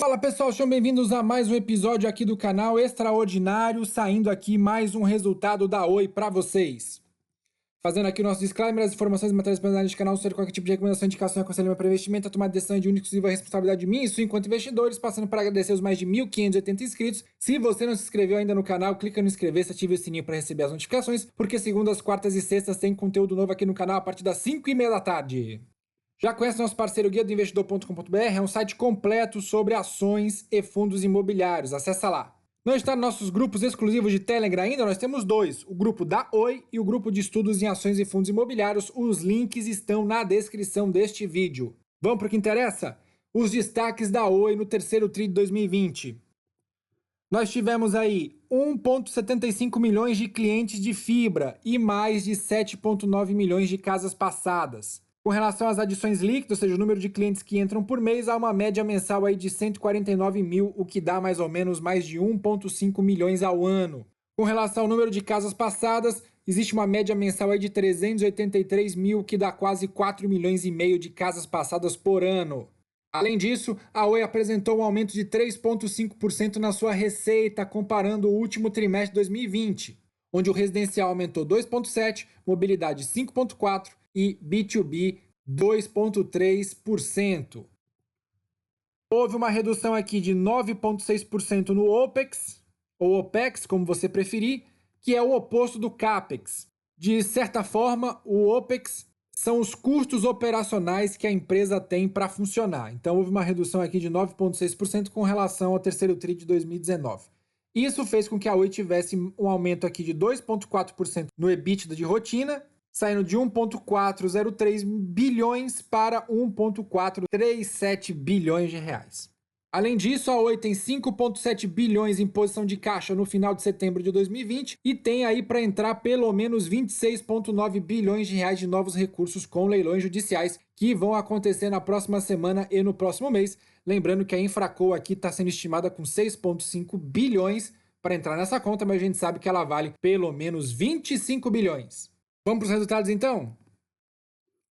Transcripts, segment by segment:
Fala pessoal, sejam bem-vindos a mais um episódio aqui do canal Extraordinário, saindo aqui mais um resultado da Oi para vocês. Fazendo aqui o nosso disclaimer, as informações e matérias apresentadas neste canal não serão qualquer tipo de recomendação, indicação e aconselhamento para investimento, a tomada de decisão é de única e exclusiva responsabilidade minha e sua enquanto investidores, passando para agradecer os mais de 1.580 inscritos. Se você não se inscreveu ainda no canal, clica no inscrever-se, ative o sininho para receber as notificações, porque segundas, quartas e sextas tem conteúdo novo aqui no canal a partir das 5h30 da tarde. Já conhece nosso parceiro guia do investidor.com.br? É um site completo sobre ações e fundos imobiliários. Acessa lá. Não está nos nossos grupos exclusivos de Telegram ainda? Nós temos dois, o grupo da Oi e o grupo de estudos em ações e fundos imobiliários. Os links estão na descrição deste vídeo. Vamos para o que interessa? Os destaques da Oi no terceiro tri de 2020. Nós tivemos aí 1,75 milhões de clientes de fibra e mais de 7,9 milhões de casas passadas. Com relação às adições líquidas, ou seja, o número de clientes que entram por mês, há uma média mensal aí de 149 mil, o que dá mais ou menos mais de 1,5 milhões ao ano. Com relação ao número de casas passadas, existe uma média mensal aí de 383 mil, que dá quase 4 milhões e meio de casas passadas por ano. Além disso, a Oi apresentou um aumento de 3,5% na sua receita, comparando o último trimestre de 2020, onde o residencial aumentou 2,7%, mobilidade 5,4% e B2B 2,3%. Houve uma redução aqui de 9,6% no OPEX, ou OPEX, como você preferir, que é o oposto do CAPEX. De certa forma, o OPEX são os custos operacionais que a empresa tem para funcionar. Então, houve uma redução aqui de 9,6% com relação ao terceiro tri de 2019. Isso fez com que a Oi tivesse um aumento aqui de 2,4% no EBITDA de rotina, saindo de 1,403 bilhões para 1,437 bilhões de reais. Além disso, a Oi tem 5,7 bilhões em posição de caixa no final de setembro de 2020 e tem aí para entrar pelo menos 26,9 bilhões de reais de novos recursos com leilões judiciais que vão acontecer na próxima semana e no próximo mês. Lembrando que a Infraco aqui está sendo estimada com 6,5 bilhões para entrar nessa conta, mas a gente sabe que ela vale pelo menos 25 bilhões. Vamos para os resultados então?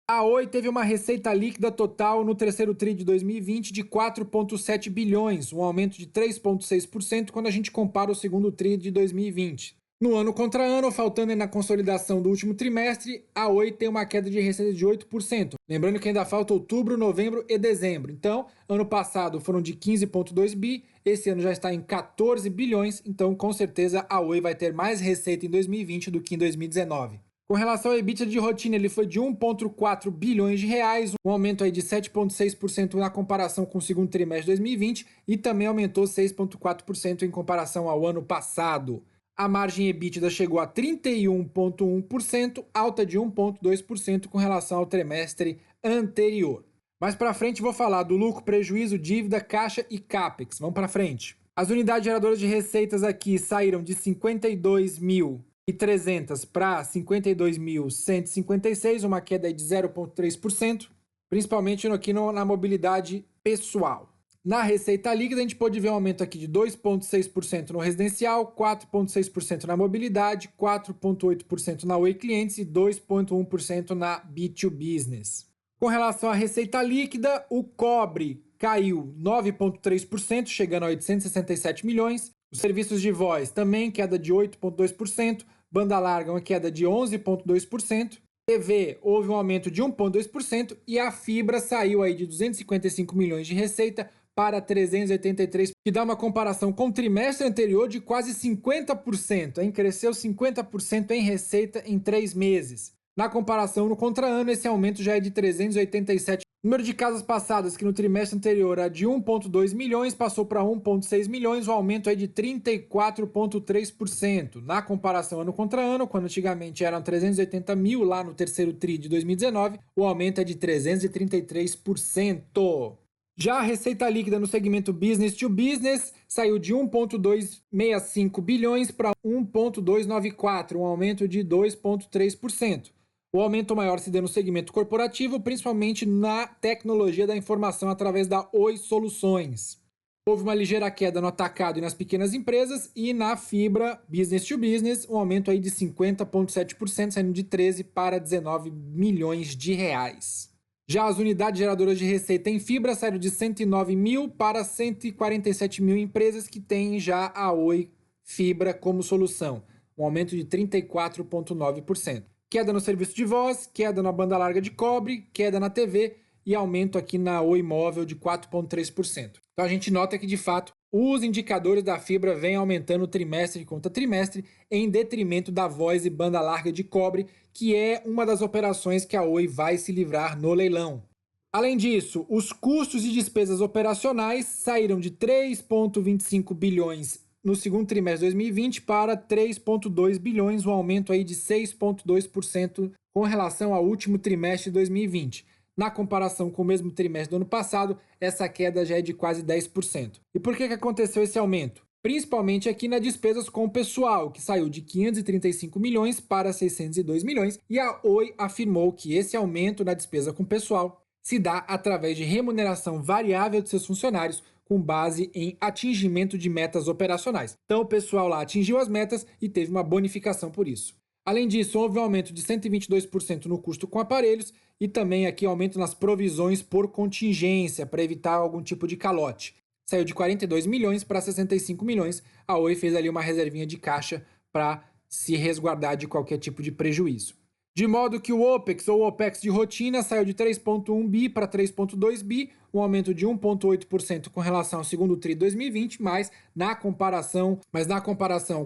A Oi teve uma receita líquida total no terceiro tri de 2020 de 4,7 bilhões, um aumento de 3,6% quando a gente compara o segundo tri de 2020. No ano contra ano, faltando na consolidação do último trimestre, a Oi tem uma queda de receita de 8%. Lembrando que ainda falta outubro, novembro e dezembro. Então, ano passado foram de 15,2 bi, esse ano já está em 14 bilhões, então com certeza a Oi vai ter mais receita em 2020 do que em 2019. Com relação ao EBITDA de rotina, ele foi de 1,4 bilhões de reais, um aumento aí de 7,6% na comparação com o segundo trimestre de 2020 e também aumentou 6,4% em comparação ao ano passado. A margem EBITDA chegou a 31,1%, alta de 1,2% com relação ao trimestre anterior. Mais para frente vou falar do lucro, prejuízo, dívida, caixa e CAPEX. Vamos para frente. As unidades geradoras de receitas aqui saíram de 52.300 para 52.156, uma queda de 0,3%, principalmente aqui na mobilidade pessoal. Na receita líquida, a gente pode ver um aumento aqui de 2,6% no residencial, 4,6% na mobilidade, 4,8% na Oi Clientes e 2,1% na B2Business. Com relação à receita líquida, o cobre caiu 9,3%, chegando a 867 milhões. Os serviços de voz também, queda de 8,2%. Banda larga, uma queda de 11,2%. TV, houve um aumento de 1,2%. E a fibra saiu aí de 255 milhões de receita para 383, que dá uma comparação com o trimestre anterior de quase 50%, hein? Cresceu 50% em receita em 3 meses. Na comparação no contra-ano, esse aumento já é de 387. O número de casas passadas, que no trimestre anterior era de 1,2 milhões, passou para 1,6 milhões, o aumento é de 34,3%. Na comparação ano contra ano, quando antigamente eram 380 mil lá no terceiro tri de 2019, o aumento é de 333%. Já a receita líquida no segmento Business to Business saiu de 1,265 bilhões para 1,294, um aumento de 2,3%. O aumento maior se deu no segmento corporativo, principalmente na tecnologia da informação através da Oi Soluções. Houve uma ligeira queda no atacado e nas pequenas empresas e na fibra Business to Business, um aumento aí de 50,7%, saindo de 13 para 19 milhões de reais. Já as unidades geradoras de receita em fibra saíram de 109 mil para 147 mil empresas que têm já a Oi Fibra como solução, um aumento de 34,9%. Queda no serviço de voz, queda na banda larga de cobre, queda na TV e aumento aqui na Oi Móvel de 4,3%. Então a gente nota que, de fato, os indicadores da fibra vêm aumentando trimestre contra trimestre em detrimento da voz e banda larga de cobre, que é uma das operações que a Oi vai se livrar no leilão. Além disso, os custos e despesas operacionais saíram de 3,25 bilhões no segundo trimestre de 2020 para 3,2 bilhões, um aumento aí de 6,2% com relação ao último trimestre de 2020. Na comparação com o mesmo trimestre do ano passado, essa queda já é de quase 10%. E por que aconteceu esse aumento? Principalmente aqui nas despesas com o pessoal, que saiu de 535 milhões para 602 milhões, e a Oi afirmou que esse aumento na despesa com o pessoal se dá através de remuneração variável de seus funcionários, com base em atingimento de metas operacionais. Então o pessoal lá atingiu as metas e teve uma bonificação por isso. Além disso, houve um aumento de 122% no custo com aparelhos e também aqui aumento nas provisões por contingência, para evitar algum tipo de calote. Saiu de 42 milhões para 65 milhões. A Oi fez ali uma reservinha de caixa para se resguardar de qualquer tipo de prejuízo. De modo que o OPEX ou OPEX de rotina saiu de 3,1 bi para 3,2 bi, um aumento de 1,8% com relação ao segundo TRI de 2020, mas na comparação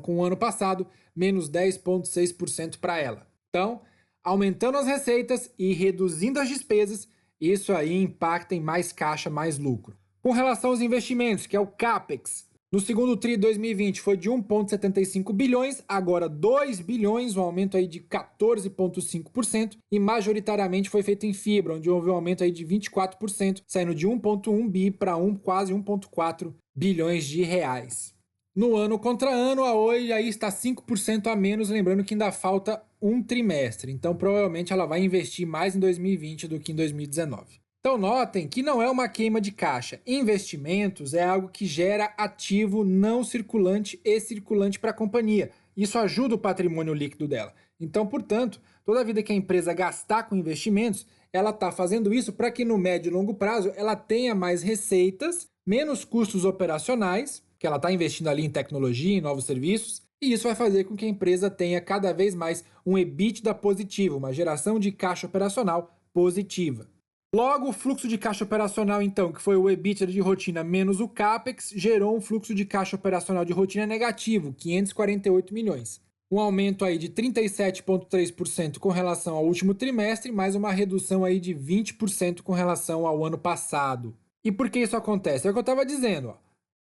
com o ano passado, menos 10,6% para ela. Então, aumentando as receitas e reduzindo as despesas, isso aí impacta em mais caixa, mais lucro. Com relação aos investimentos, que é o CAPEX, no segundo TRI de 2020 foi de 1,75 bilhões, agora 2 bilhões, um aumento aí de 14,5%, e majoritariamente foi feito em fibra, onde houve um aumento aí de 24%, saindo de 1,1 bi para quase 1,4 bilhões de reais. No ano contra ano, a Oi aí está 5% a menos, lembrando que ainda falta um trimestre, então provavelmente ela vai investir mais em 2020 do que em 2019. Então notem que não é uma queima de caixa. Investimentos é algo que gera ativo não circulante e circulante para a companhia. Isso ajuda o patrimônio líquido dela. Então, portanto, toda vida que a empresa gastar com investimentos, ela está fazendo isso para que no médio e longo prazo ela tenha mais receitas, menos custos operacionais, que ela está investindo ali em tecnologia, em novos serviços, e isso vai fazer com que a empresa tenha cada vez mais um EBITDA positivo, uma geração de caixa operacional positiva. Logo, o fluxo de caixa operacional, então, que foi o EBITDA de rotina menos o CAPEX, gerou um fluxo de caixa operacional de rotina negativo, 548 milhões. Um aumento aí de 37,3% com relação ao último trimestre, mais uma redução aí de 20% com relação ao ano passado. E por que isso acontece? É o que eu estava dizendo, ó.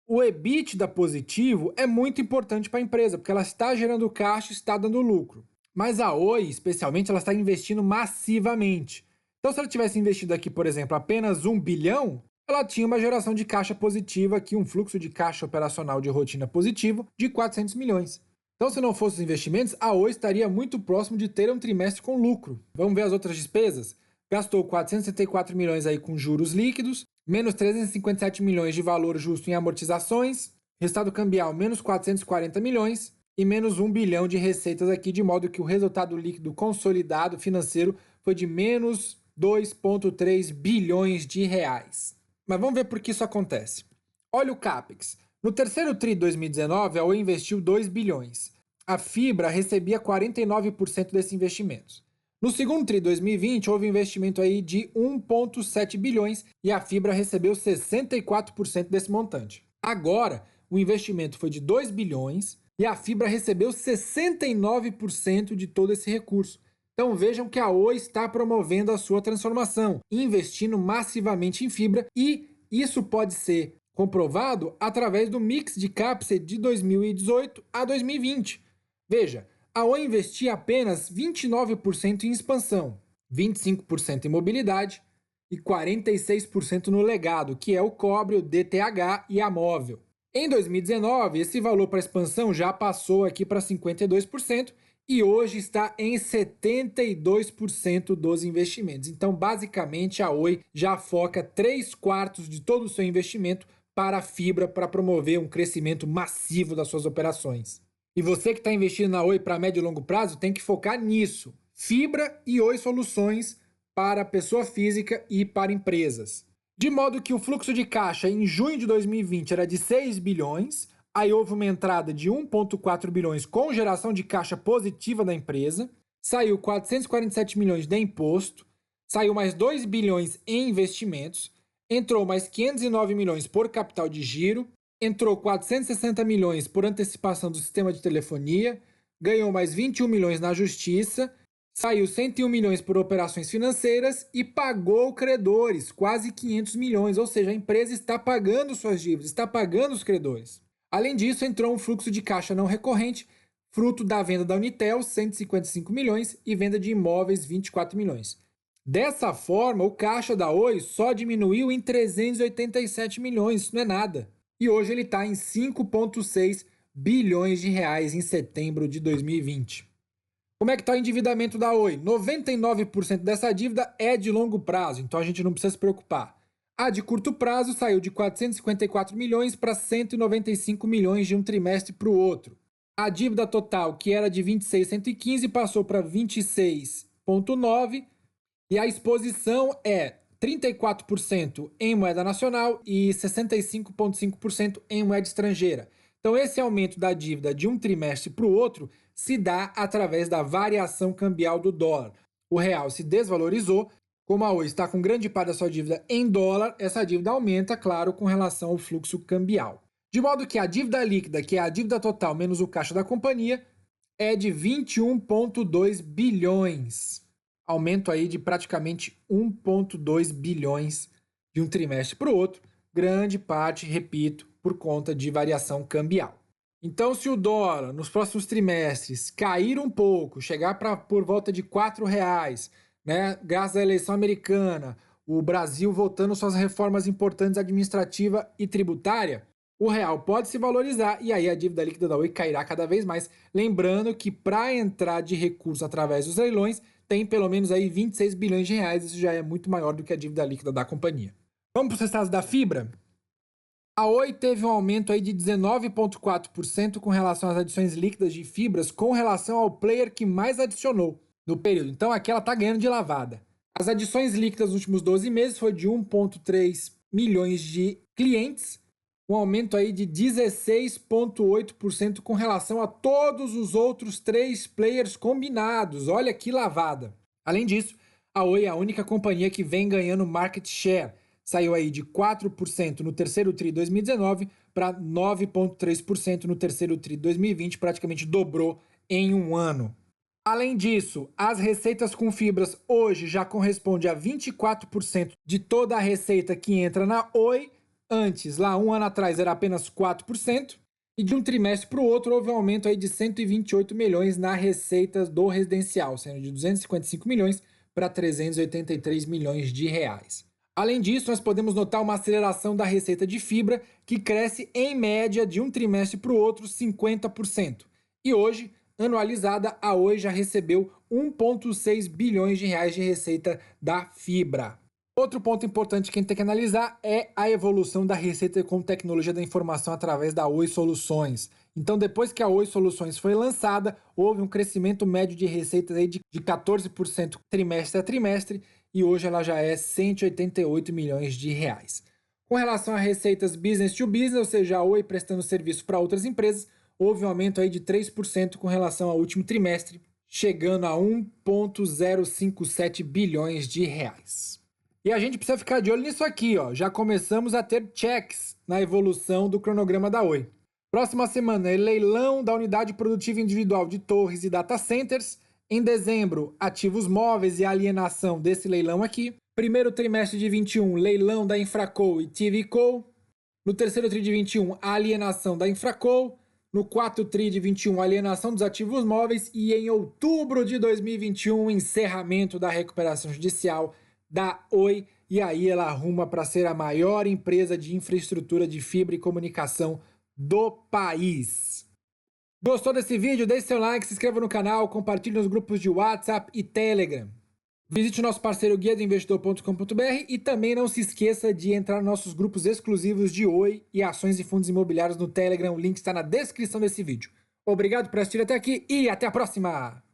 O EBITDA positivo é muito importante para a empresa, porque ela está gerando caixa e está dando lucro. Mas a Oi, especialmente, ela está investindo massivamente. Então, se ela tivesse investido aqui, por exemplo, apenas 1 bilhão, ela tinha uma geração de caixa positiva aqui, um fluxo de caixa operacional de rotina positivo de 400 milhões. Então, se não fossem os investimentos, a Oi estaria muito próximo de ter um trimestre com lucro. Vamos ver as outras despesas? Gastou 464 milhões aí com juros líquidos, menos 357 milhões de valor justo em amortizações, resultado cambial menos 440 milhões e menos 1 bilhão de receitas aqui, de modo que o resultado líquido consolidado financeiro foi de menos 2,3 bilhões de reais. Mas vamos ver por que isso acontece. Olha o CAPEX. No terceiro TRI de 2019, a Oi investiu 2 bilhões. A fibra recebia 49% desses investimentos. No segundo TRI de 2020, houve investimento aí de 1,7 bilhões e a fibra recebeu 64% desse montante. Agora, o investimento foi de 2 bilhões e a fibra recebeu 69% de todo esse recurso. Então vejam que a Oi está promovendo a sua transformação, investindo massivamente em fibra, e isso pode ser comprovado através do mix de CAPEX de 2018 a 2020. Veja, a Oi investia apenas 29% em expansão, 25% em mobilidade e 46% no legado, que é o cobre, o DTH e a móvel. Em 2019, esse valor para expansão já passou aqui para 52%, e hoje está em 72% dos investimentos. Então, basicamente, a Oi já foca 3/4 de todo o seu investimento para a fibra, para promover um crescimento massivo das suas operações. E você que está investindo na Oi para médio e longo prazo tem que focar nisso. Fibra e Oi Soluções para pessoa física e para empresas. De modo que o fluxo de caixa em junho de 2020 era de 6 bilhões, aí houve uma entrada de 1,4 bilhões com geração de caixa positiva da empresa, saiu 447 milhões de imposto, saiu mais 2 bilhões em investimentos, entrou mais 509 milhões por capital de giro, entrou 460 milhões por antecipação do sistema de telefonia, ganhou mais 21 milhões na justiça, saiu 101 milhões por operações financeiras e pagou credores, quase 500 milhões, ou seja, a empresa está pagando suas dívidas, está pagando os credores. Além disso, entrou um fluxo de caixa não recorrente, fruto da venda da Unitel, 155 milhões, e venda de imóveis, 24 milhões. Dessa forma, o caixa da Oi só diminuiu em 387 milhões, isso não é nada. E hoje ele está em 5,6 bilhões de reais em setembro de 2020. Como é que está o endividamento da Oi? 99% dessa dívida é de longo prazo, então a gente não precisa se preocupar. A de curto prazo saiu de 454 milhões para 195 milhões de um trimestre para o outro. A dívida total, que era de 26,115, passou para 26,9 e a exposição é 34% em moeda nacional e 65,5% em moeda estrangeira. Então, esse aumento da dívida de um trimestre para o outro se dá através da variação cambial do dólar. O real se desvalorizou, como a Oi está com grande parte da sua dívida em dólar, essa dívida aumenta, claro, com relação ao fluxo cambial. De modo que a dívida líquida, que é a dívida total menos o caixa da companhia, é de 21,2 bilhões. Aumento aí de praticamente 1,2 bilhões de um trimestre para o outro. Grande parte, repito, por conta de variação cambial. Então, se o dólar nos próximos trimestres cair um pouco, chegar por volta de R$ 4,00, né, graças à eleição americana, o Brasil voltando suas reformas importantes administrativa e tributária, o real pode se valorizar e aí a dívida líquida da Oi cairá cada vez mais. Lembrando que para entrar de recursos através dos leilões, tem pelo menos aí 26 bilhões de reais, isso já é muito maior do que a dívida líquida da companhia. Vamos para os resultados da Fibra? A Oi teve um aumento aí de 19,4% com relação às adições líquidas de fibras com relação ao player que mais adicionou no período. Então aqui ela está ganhando de lavada. As adições líquidas nos últimos 12 meses foi de 1,3 milhões de clientes, um aumento aí de 16,8% com relação a todos os outros 3 players combinados. Olha que lavada. Além disso, a Oi é a única companhia que vem ganhando market share. Saiu aí de 4% no terceiro TRI de 2019 para 9,3% no terceiro TRI de 2020, praticamente dobrou em um ano. Além disso, as receitas com fibras hoje já correspondem a 24% de toda a receita que entra na Oi. Antes, lá um ano atrás, era apenas 4%. E de um trimestre para o outro, houve um aumento aí de 128 milhões na receita do residencial, saindo de 255 milhões para 383 milhões de reais. Além disso, nós podemos notar uma aceleração da receita de fibra, que cresce em média de um trimestre para o outro 50%. E hoje, anualizada, a Oi já recebeu 1,6 bilhões de reais de receita da fibra. Outro ponto importante que a gente tem que analisar é a evolução da receita com tecnologia da informação através da Oi Soluções. Então, depois que a Oi Soluções foi lançada, houve um crescimento médio de receitas aí de 14% trimestre a trimestre, e hoje ela já é 188 milhões de reais. Com relação a receitas business to business, ou seja, a Oi prestando serviço para outras empresas, houve um aumento aí de 3% com relação ao último trimestre, chegando a 1,057 bilhões de reais. E a gente precisa ficar de olho nisso aqui, ó. Já começamos a ter checks na evolução do cronograma da Oi. Próxima semana é leilão da unidade produtiva individual de torres e data centers. Em dezembro, ativos móveis e alienação desse leilão aqui. Primeiro trimestre de 21, leilão da Infraco e TVCo. No terceiro tri de 21, a alienação da Infraco. No quarto tri de 21, alienação dos ativos móveis. E em outubro de 2021, encerramento da recuperação judicial da Oi. E aí ela arruma para ser a maior empresa de infraestrutura de fibra e comunicação do país. Gostou desse vídeo? Deixe seu like, se inscreva no canal, compartilhe nos grupos de WhatsApp e Telegram. Visite o nosso parceiro guiadoinvestidor.com.br e também não se esqueça de entrar nos nossos grupos exclusivos de Oi e ações e fundos imobiliários no Telegram. O link está na descrição desse vídeo. Obrigado por assistir até aqui e até a próxima!